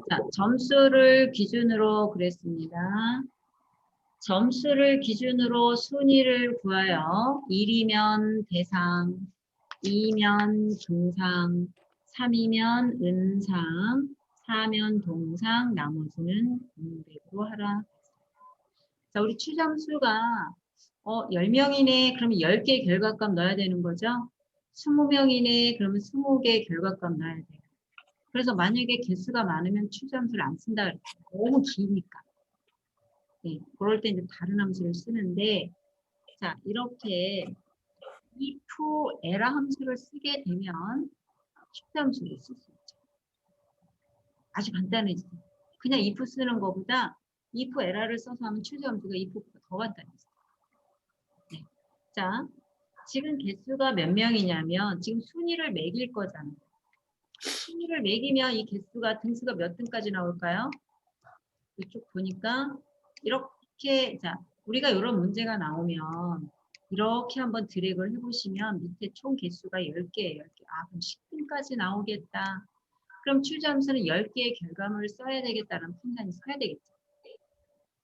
자, 점수를 기준으로 그랬습니다. 점수를 기준으로 순위를 구하여 1이면 대상, 2면 중상, 3이면 은상, 4면 동상, 나머지는 공백으로 하라. 자, 우리 추점수가 10명이네. 그러면 10개 결과값 넣어야 되는 거죠. 20명이네. 그러면 20개 결과값 넣어야 돼요. 그래서 만약에 개수가 많으면 추점수를 안 쓴다 그랬어요. 너무 기니까. 네, 그럴 때 이제 다른 함수를 쓰는데, 자, 이렇게 if 에라 함수를 쓰게 되면 추점수를 쓸 수 있죠. 아주 간단해지죠. 그냥 if 쓰는 것보다 if 에라를 써서 하면 추점수가 if보다 더 간단해져요. 네. 자, 지금 개수가 몇 명이냐면 지금 순위를 매길 거잖아요. 순위를 매기면 이 개수가 등수가 몇 등까지 나올까요? 이쪽 보니까 이렇게, 자, 우리가 이런 문제가 나오면 이렇게 한번 드래그를 해보시면 밑에 총 개수가 10개예요. 10개. 아, 그럼 10등까지 나오겠다. 그럼 추점수는 10개의 결과물을 써야 되겠다는 판단이 서야 되겠죠.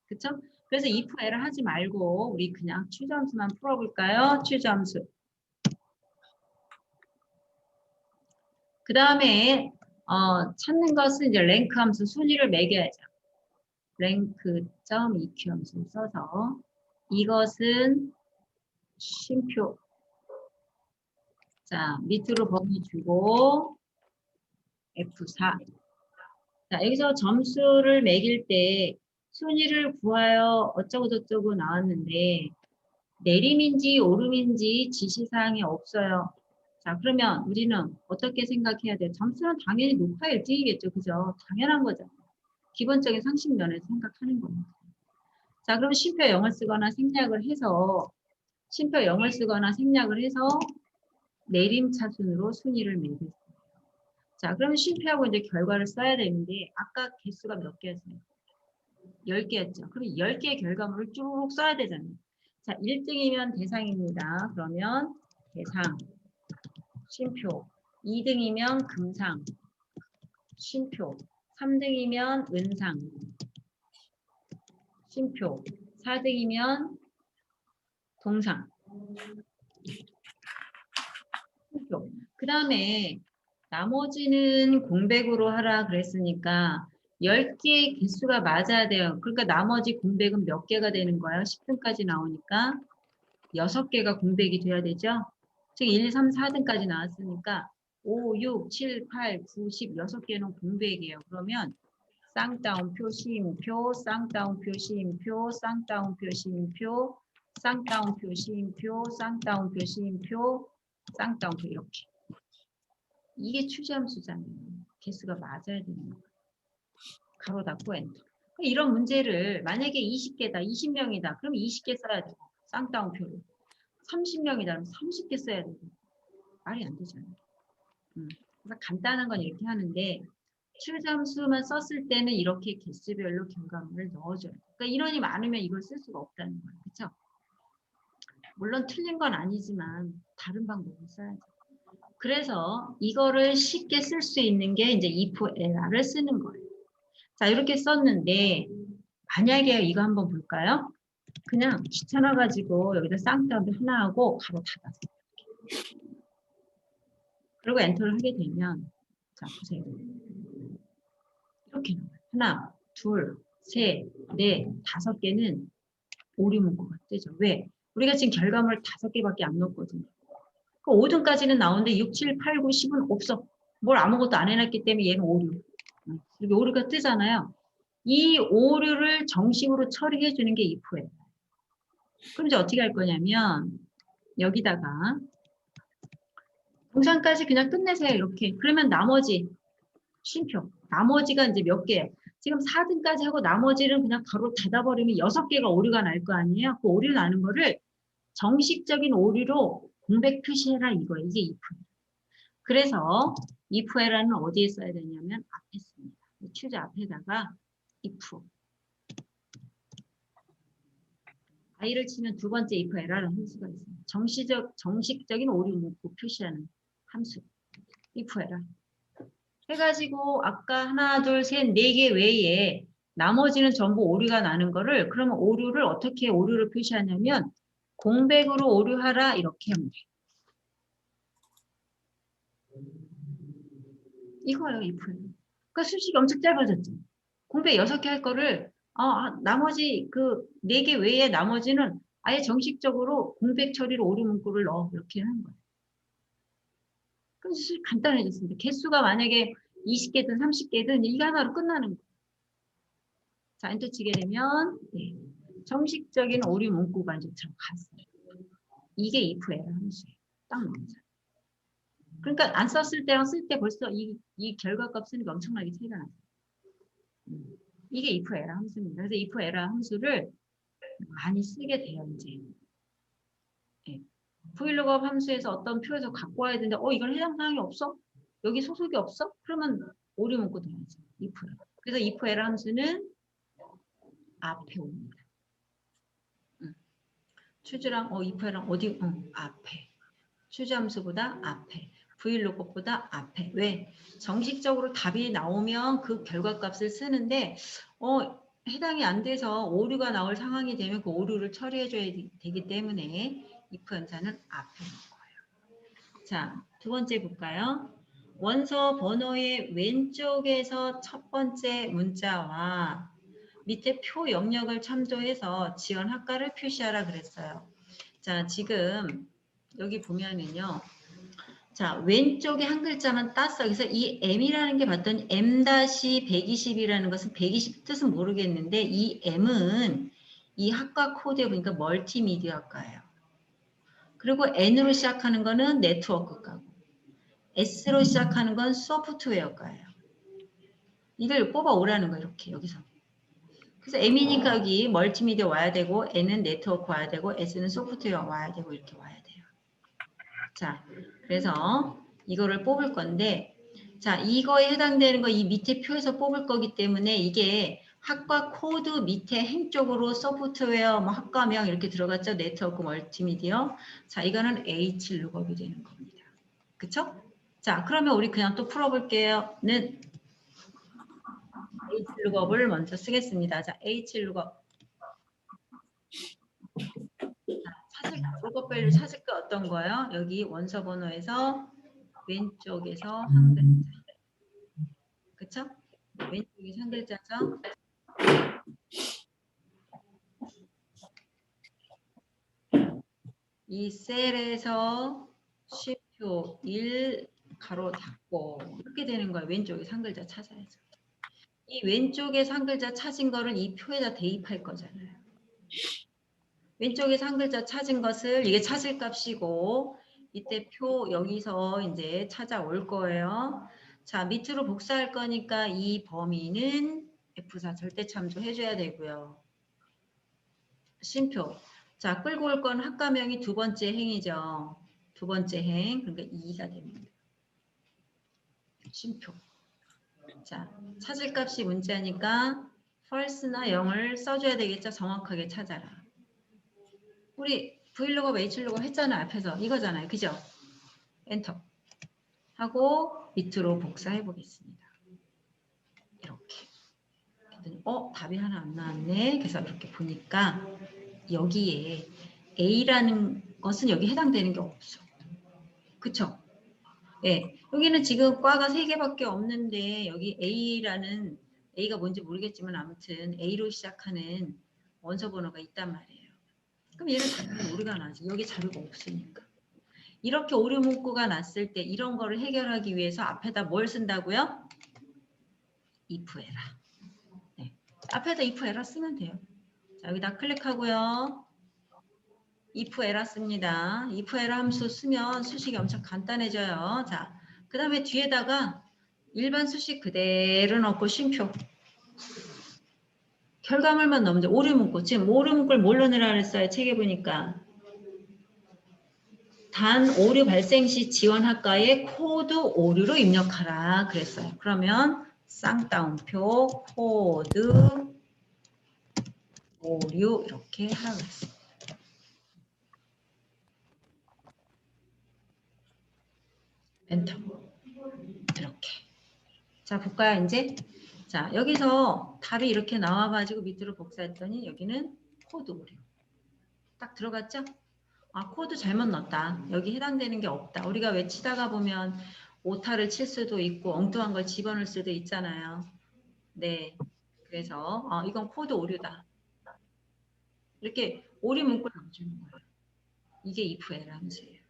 그쵸? 그래서 if 에러 하지 말고 우리 그냥 추점수만 풀어볼까요? 추점수. 그 다음에 찾는 것은 이제 랭크 함수 순위를 매겨야죠. 랭크.eq 함수를 써서 이것은 쉼표. 자, 밑으로 범위 주고 F4. 자, 여기서 점수를 매길 때 순위를 구하여 어쩌고 저쩌고 나왔는데 내림인지 오름인지 지시사항이 없어요. 자, 그러면 우리는 어떻게 생각해야 돼요? 점수는 당연히 높아야 1등이겠죠. 그죠? 당연한 거죠. 기본적인 상식 면에서 생각하는 겁니다. 자, 그럼 쉼표 0을 쓰거나 생략을 해서 쉼표 0을 쓰거나 생략을 해서 내림차순으로 순위를 매겼어요. 자, 그러면 쉼표하고 이제 결과를 써야 되는데 아까 개수가 몇 개였어요? 10개였죠. 그럼 10개의 결과물을 쭉 써야 되잖아요. 자, 1등이면 대상입니다. 그러면 대상, 쉼표. 2등이면 금상, 쉼표. 3등이면 은상, 쉼표. 4등이면 동상, 쉼표. 그 다음에 나머지는 공백으로 하라 그랬으니까 10개의 개수가 맞아야 돼요. 그러니까 나머지 공백은 몇 개가 되는 거예요? 10등까지 나오니까 6개가 공백이 돼야 되죠. 즉 1, 3, 4등까지 나왔으니까 5, 6, 7, 8, 9, 10, 6개는 공백이에요. 그러면 쌍따옴표, 시임표, 쌍따옴표, 시임표, 쌍따옴표, 시임표, 쌍따옴표, 시임표, 쌍따옴표, 시임표, 쌍따옴표 이렇게. 이게 추지함수잖아요. 개수가 맞아야 되는 거예요. 가로 닫고 엔터. 이런 문제를 만약에 20개다, 20명이다. 그럼 20개 써야 되고 쌍따옴표를. 30명이다. 그럼 30개 써야 되고. 말이 안 되잖아요. 그래서 간단한 건 이렇게 하는데 추점수만 썼을 때는 이렇게 개수별로 결과물을 넣어줘요. 그러니까 인원이 많으면 이걸 쓸 수가 없다는 거예요. 그렇죠? 물론 틀린 건 아니지만 다른 방법을 써야죠. 그래서 이거를 쉽게 쓸 수 있는 게 이제 if else를 쓰는 거예요. 자, 이렇게 썼는데 만약에 이거 한번 볼까요? 그냥 귀찮아가지고 여기다 쌍따옴표 하나 하고 가로 닫았어요. 그리고 엔터를 하게 되면 자, 보세요. 이렇게 나와요. 하나, 둘, 셋, 넷, 5개는 오류 문구가 뜨죠. 왜? 우리가 지금 결과물 5개밖에 안 넣었거든요. 그 5등까지는 나오는데 6, 7, 8, 9, 10은 없어. 뭘 아무것도 안 해놨기 때문에 얘는 오류. 이렇게 오류가 뜨잖아요. 이 오류를 정식으로 처리해 주는 게 if예요. 그럼 이제 어떻게 할 거냐면 여기다가 동상까지 그냥 끝내세요. 이렇게. 그러면 나머지 쉼표. 나머지가 이제 몇 개예요? 지금 4등까지 하고 나머지는 그냥 가로 닫아버리면 6개가 오류가 날 거 아니에요? 그 오류 나는 거를 정식적인 오류로 공백 표시해라 이거예요. 이게 if예요. 그래서 if에라는 어디에 써야 되냐면 앞에 씁니다. 추제 앞에다가 if. i를 치면 두 번째 if 에라라는 함수가 있어요. 정식적인 오류 문구 표시하는 함수. if 에라. 해가지고 아까 하나, 둘, 셋, 네 개 외에 나머지는 전부 오류가 나는 거를 그러면 오류를 어떻게 오류를 표시하냐면 공백으로 오류하라 이렇게 하면 돼요. 이거예요, if예요. 그러니까 수식이 엄청 짧아졌죠. 공백 6개 할 거를 나머지 그 4개 외에 나머지는 아예 정식적으로 공백 처리로 오류 문구를 넣어 이렇게 하는 거예요. 그럼 수식 간단해졌습니다. 개수가 만약에 20개든 30개든 이거 하나로 끝나는 거예요. 자, 엔터 치게 되면 네, 정식적인 오류 문구가 이제 들어갔어요. 이게 if에라 함수예요. 딱 나오죠. 그러니까 안 썼을 때랑 쓸 때 벌써 이 결과값 쓰는 게 엄청나게 차이가 나요. 이게 if 에라 함수입니다. 그래서 if 에라 함수를 많이 쓰게 돼요, 이제. 네. vlookup 함수에서 어떤 표에서 갖고 와야 되는데, 이건 해당 사항이 없어? 여기 소속이 없어? 그러면 오류 문구 돼야지. if. 그래서 if 에라 함수는 앞에 옵니다. 추주랑 if 에랑 어디? 앞에. 추주 함수보다 앞에. vlookup보다 앞에. 왜? 정식적으로 답이 나오면 그 결과값을 쓰는데 해당이 안 돼서 오류가 나올 상황이 되면 그 오류를 처리해줘야 되기 때문에 if 연산은 앞에 놓은 거예요. 자, 두 번째 볼까요? 원서 번호의 왼쪽에서 첫 번째 문자와 밑에 표 영역을 참조해서 지원 학과를 표시하라 그랬어요. 자, 지금 여기 보면은요. 자, 왼쪽에 한 글자만 땄어. 그래서 이 M이라는 게 봤더니 M-120이라는 것은 120 뜻은 모르겠는데 이 M은 이 학과 코드에 보니까 멀티미디어 학과예요. 그리고 N으로 시작하는 거는 네트워크과고 S로 시작하는 건 소프트웨어과예요. 이걸 뽑아 오라는 거예요. 이렇게 여기서. 그래서 M이니까 여기 멀티미디어 와야 되고 N은 네트워크 와야 되고 S는 소프트웨어 와야 되고 이렇게 와야 돼요. 자, 그래서 이거를 뽑을 건데 자, 이거에 해당되는 거 이 밑에 표에서 뽑을 거기 때문에 이게 학과 코드 밑에 행 쪽으로 소프트웨어, 뭐 학과명 이렇게 들어갔죠. 네트워크 멀티미디어. 자, 이거는 H룩업이 되는 겁니다. 그쵸? 자, 그러면 우리 그냥 또 풀어볼게요. 는 H룩업을 먼저 쓰겠습니다. 자, H룩업. 룩업 밸류 찾을 게 어떤 거예요? 여기 원서 번호에서 왼쪽에서 한 글자. 그쵸? 왼쪽이 한 글자죠? 이 셀에서 쉼표 1 가로 닫고 이렇게 되는 거예요. 왼쪽에 한 글자 찾아야죠. 이 왼쪽에 한 글자 찾은 거를 이 표에다 대입할 거잖아요. 왼쪽에 한 글자 찾은 것을 이게 찾을 값이고 이때 표 여기서 이제 찾아올 거예요. 자, 밑으로 복사할 거니까 이 범위는 F4 절대 참조해줘야 되고요. 쉼표. 자, 끌고 올 건 학과명이 두 번째 행이죠. 두 번째 행. 그러니까 2가 됩니다. 쉼표. 자, 찾을 값이 문자니까 false나 0을 써줘야 되겠죠. 정확하게 찾아라. 우리 vlookup, hlookup 했잖아요. 앞에서. 이거잖아요. 그죠? 엔터. 하고 밑으로 복사해 보겠습니다. 이렇게. 답이 하나 안 나왔네. 그래서 이렇게 보니까 여기에 A라는 것은 여기 해당되는 게 없어. 그쵸? 예. 여기는 지금 과가 3개밖에 없는데 여기 A라는 A가 뭔지 모르겠지만 아무튼 A로 시작하는 원서 번호가 있단 말이에요. 그럼 얘는 당연히 오류가 나지. 여기 자료가 없으니까. 이렇게 오류 문구가 났을 때 이런 거를 해결하기 위해서 앞에다 뭘 쓴다고요? if 에라. 네. 앞에다 if 에라 쓰면 돼요. 자, 여기다 클릭하고요. if 에라 씁니다. if 에라 함수 쓰면 수식이 엄청 간단해져요. 자, 그 다음에 뒤에다가 일반 수식 그대로 넣고 쉼표. 결과물만 넣으면 돼. 오류 문구. 지금 오류 문구를 뭘로 내라 그랬어요? 책에 보니까. 단 오류 발생 시 지원 학과에 코드 오류로 입력하라 그랬어요. 그러면 쌍따옴표 코드 오류 이렇게 하라고 했어요. 엔터. 이렇게. 자, 볼까요, 이제? 자, 여기서 답이 이렇게 나와가지고 밑으로 복사했더니 여기는 코드 오류. 딱 들어갔죠? 아, 코드 잘못 넣었다. 여기 해당되는 게 없다. 우리가 왜 치다가 보면 오타를 칠 수도 있고 엉뚱한 걸 집어넣을 수도 있잖아요. 네. 그래서 이건 코드 오류다. 이렇게 오류 문구를 넣어주는 거예요. 이게 if else 함수예요.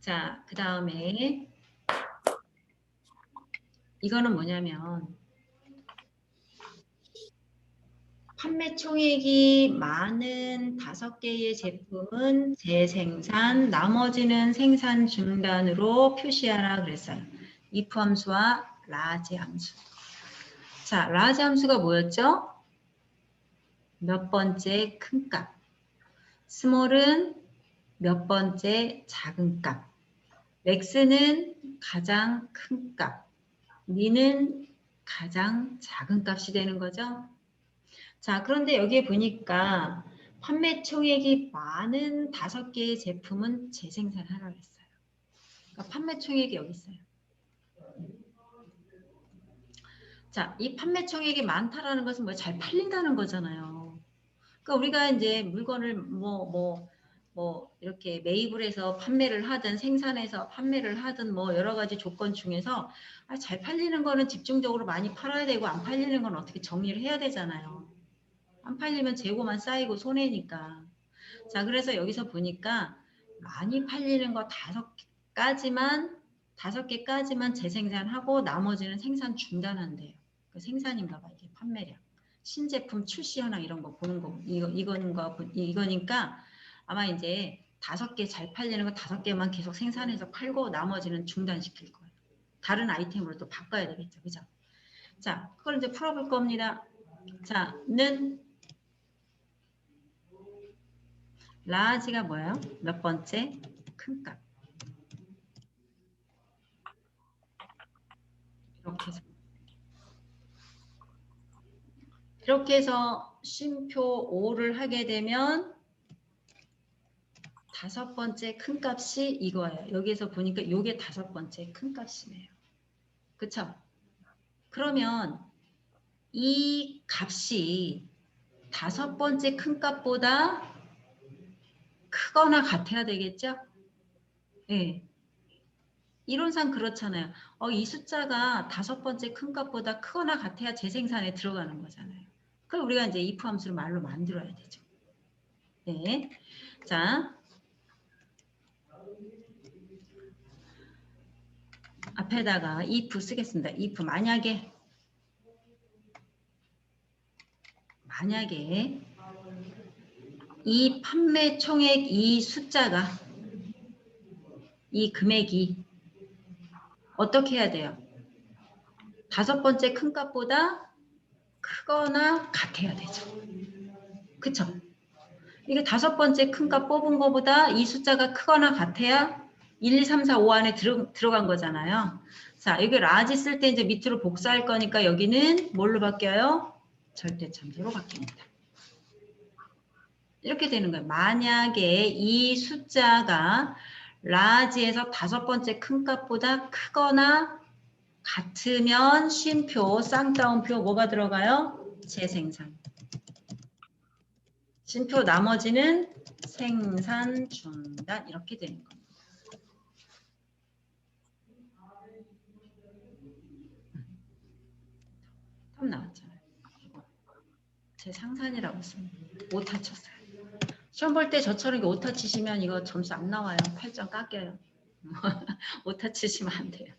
자, 그 다음에 이거는 뭐냐면 판매 총액이 많은 5개의 제품은 재생산, 나머지는 생산 중단으로 표시하라 그랬어요. if 함수와 large 함수. 자, large 함수가 뭐였죠? 몇 번째 큰 값. small은 몇 번째 작은 값. max는 가장 큰 값. min은 가장 작은 값이 되는 거죠. 자, 그런데 여기에 보니까 판매 총액이 많은 5개의 제품은 재생산하라고 했어요. 그러니까 판매 총액이 여기 있어요. 자, 이 판매 총액이 많다라는 것은 뭐 잘 팔린다는 거잖아요. 그러니까 우리가 이제 물건을 이렇게 매입을 해서 판매를 하든 생산해서 판매를 하든 뭐 여러 가지 조건 중에서 잘 팔리는 거는 집중적으로 많이 팔아야 되고 안 팔리는 건 어떻게 정리를 해야 되잖아요. 안 팔리면 재고만 쌓이고 손해니까. 자, 그래서 여기서 보니까 많이 팔리는 거 5개까지만 재생산하고 나머지는 생산 중단한대요. 그 생산인가 봐, 이게 판매량. 신제품 출시 현황 이런 거 보는 거, 이거니까 아마 이제 5개 잘 팔리는 거 5개만 계속 생산해서 팔고 나머지는 중단시킬 거예요. 다른 아이템으로 또 바꿔야 되겠죠. 그죠? 자, 그걸 이제 풀어볼 겁니다. 자, 는 라지가 뭐예요? 몇 번째? 큰 값. 이렇게 해서 쉼표 5를 하게 되면 5번째 큰 값이 이거예요. 여기에서 보니까 이게 5번째 큰 값이네요. 그쵸? 그러면 이 값이 5번째 큰 값보다 크거나 같아야 되겠죠? 네. 이론상 그렇잖아요. 이 숫자가 5번째 큰 값보다 크거나 같아야 재생산에 들어가는 거잖아요. 그럼 우리가 이제 if 함수를 말로 만들어야 되죠. 네. 자. 앞에다가 if 쓰겠습니다. if 만약에 이 판매 총액 이 숫자가 이 금액이 어떻게 해야 돼요? 5번째 큰 값보다 크거나 같아야 되죠. 그쵸? 이게 5번째 큰 값 뽑은 것보다 이 숫자가 크거나 같아야 1, 2, 3, 4, 5 안에 들어간 거잖아요. 자, 여기 라지 쓸 때 이제 밑으로 복사할 거니까 여기는 뭘로 바뀌어요? 절대참수로 바뀝니다. 이렇게 되는 거예요. 만약에 이 숫자가 라지에서 5번째 큰 값보다 크거나 같으면 쉼표, 쌍따옴표 뭐가 들어가요? 재생산. 쉼표 나머지는 생산 중단 이렇게 되는 겁니다. 답 나왔잖아요. 제 상산이라고 씁니다. 오타 쳤어요. 시험 볼 때 저처럼 오타 치시면 이거 점수 안 나와요. 8점 깎여요. 오타 치시면 안 돼요.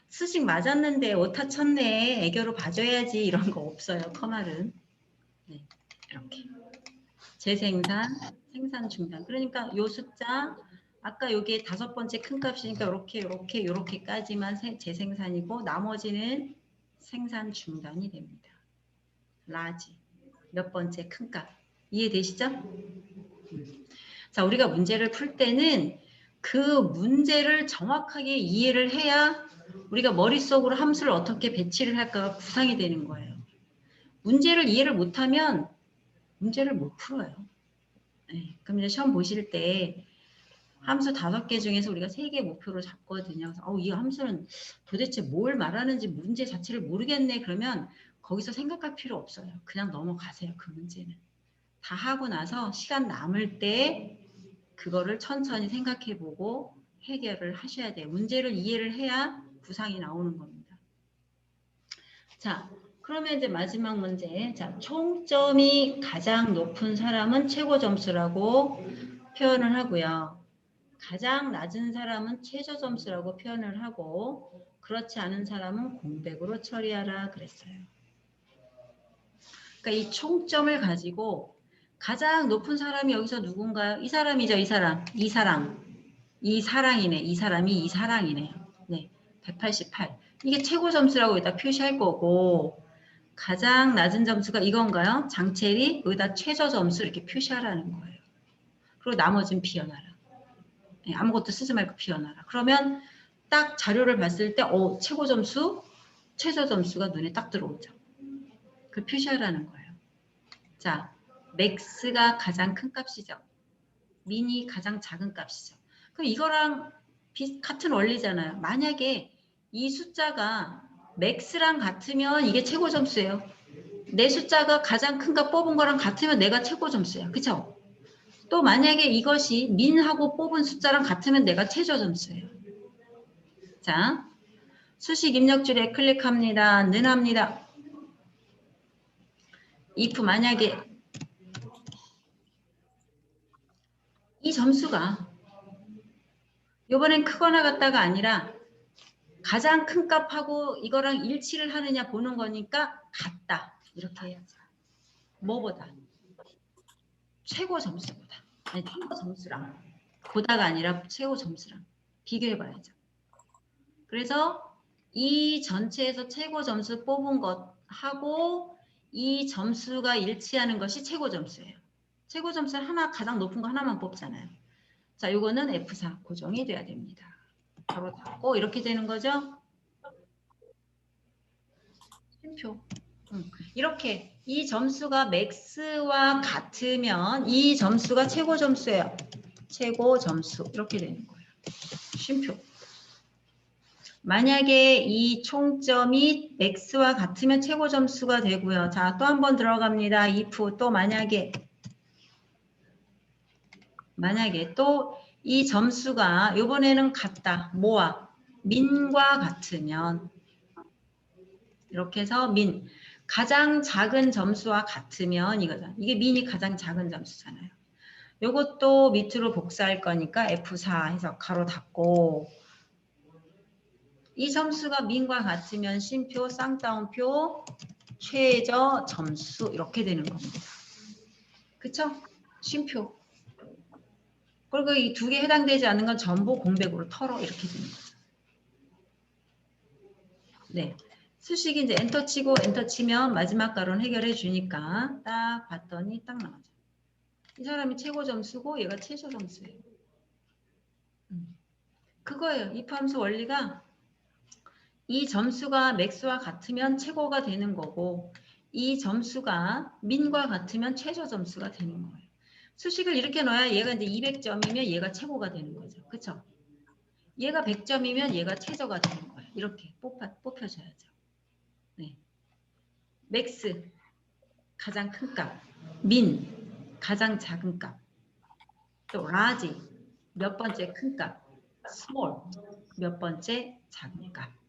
수식 맞았는데 오타 쳤네. 애교로 봐줘야지 이런 거 없어요. 커말은. 네, 이렇게. 재생산, 생산 중단. 그러니까 요 숫자 아까 여기에 5번째 큰 값이니까 이렇게까지만 재생산이고 나머지는 생산 중단이 됩니다. 라지. 몇 번째 큰 값. 이해되시죠? 자, 우리가 문제를 풀 때는 그 문제를 정확하게 이해를 해야 우리가 머릿속으로 함수를 어떻게 배치를 할까가 구상이 되는 거예요. 문제를 이해를 못하면 문제를 못 풀어요. 네, 그럼 이제 시험 보실 때 함수 5개 중에서 우리가 3개 목표로 잡거든요. 그래서 이 함수는 도대체 뭘 말하는지 문제 자체를 모르겠네. 그러면 거기서 생각할 필요 없어요. 그냥 넘어가세요. 그 문제는. 다 하고 나서 시간 남을 때 그거를 천천히 생각해보고 해결을 하셔야 돼요. 문제를 이해를 해야 구상이 나오는 겁니다. 자, 그러면 이제 마지막 문제. 자, 총점이 가장 높은 사람은 최고 점수라고 표현을 하고요. 가장 낮은 사람은 최저 점수라고 표현을 하고 그렇지 않은 사람은 공백으로 처리하라 그랬어요. 그러니까 이 총점을 가지고 가장 높은 사람이 여기서 누군가요? 이 사람이죠. 이 사람. 이사랑이네. 이 사람이 이사랑이네요. 네. 188. 이게 최고 점수라고 여기다 표시할 거고 가장 낮은 점수가 이건가요? 장체리 여기다 최저 점수 이렇게 표시하라는 거예요. 그리고 나머지는 비워놔라. 네, 아무것도 쓰지 말고 비워놔라. 그러면 딱 자료를 봤을 때 최고 점수, 최저 점수가 눈에 딱 들어오죠. 그 표시하라는 거예요. 자, 맥스가 가장 큰 값이죠. 민이 가장 작은 값이죠. 그럼 이거랑 같은 원리잖아요. 만약에 이 숫자가 맥스랑 같으면 이게 최고 점수예요. 내 숫자가 가장 큰 값 뽑은 거랑 같으면 내가 최고 점수야. 그쵸? 또 만약에 이것이 민하고 뽑은 숫자랑 같으면 내가 최저 점수예요. 자, 수식 입력줄에 클릭합니다. 는 합니다. if 만약에 이 점수가 이번엔 크거나 같다가 아니라 가장 큰 값하고 이거랑 일치를 하느냐 보는 거니까 같다. 이렇게 해야죠. 뭐보다? 최고 점수보다. 아니, 최고 점수랑. 보다가 아니라 최고 점수랑. 비교해봐야죠. 그래서 이 전체에서 최고 점수 뽑은 것하고 이 점수가 일치하는 것이 최고 점수예요. 최고 점수 하나, 가장 높은 거 하나만 뽑잖아요. 자, 요거는 F4 고정이 돼야 됩니다. 바로 닫고 이렇게 되는 거죠. 쉼표. 이렇게 이 점수가 맥스와 같으면 이 점수가 최고 점수예요. 최고 점수 이렇게 되는 거예요. 쉼표. 만약에 이 총점이 맥스와 같으면 최고 점수가 되고요. 자, 또 한 번 들어갑니다. if 또 만약에 또 이 점수가 이번에는 같다. 뭐와? 민과 같으면 이렇게 해서 민 가장 작은 점수와 같으면 이거잖아. 이게 민이 가장 작은 점수잖아요. 요것도 밑으로 복사할 거니까 F4 해서 가로 닫고 이 점수가 민과 같으면 쉼표, 쌍따옴표, 최저 점수 이렇게 되는 겁니다. 그쵸? 쉼표. 그리고 이 두 개 해당되지 않는 건 전부 공백으로 털어 이렇게 되는 거죠. 네. 수식이 이제 엔터 치고 엔터 치면 마지막 가로는 해결해 주니까 딱 봤더니 딱 나오죠. 이 사람이 최고 점수고 얘가 최저 점수예요. 그거예요. if 함수 원리가 이 점수가 맥스와 같으면 최고가 되는 거고 이 점수가 민과 같으면 최저 점수가 되는 거예요. 수식을 이렇게 넣어야 얘가 이제 200점이면 얘가 최고가 되는 거죠. 그쵸? 얘가 100점이면 얘가 최저가 되는 거예요. 이렇게 뽑혀줘야죠. 네. 맥스 가장 큰 값, 민 가장 작은 값, 또 라지 몇 번째 큰 값, 스몰 몇 번째 작은 값.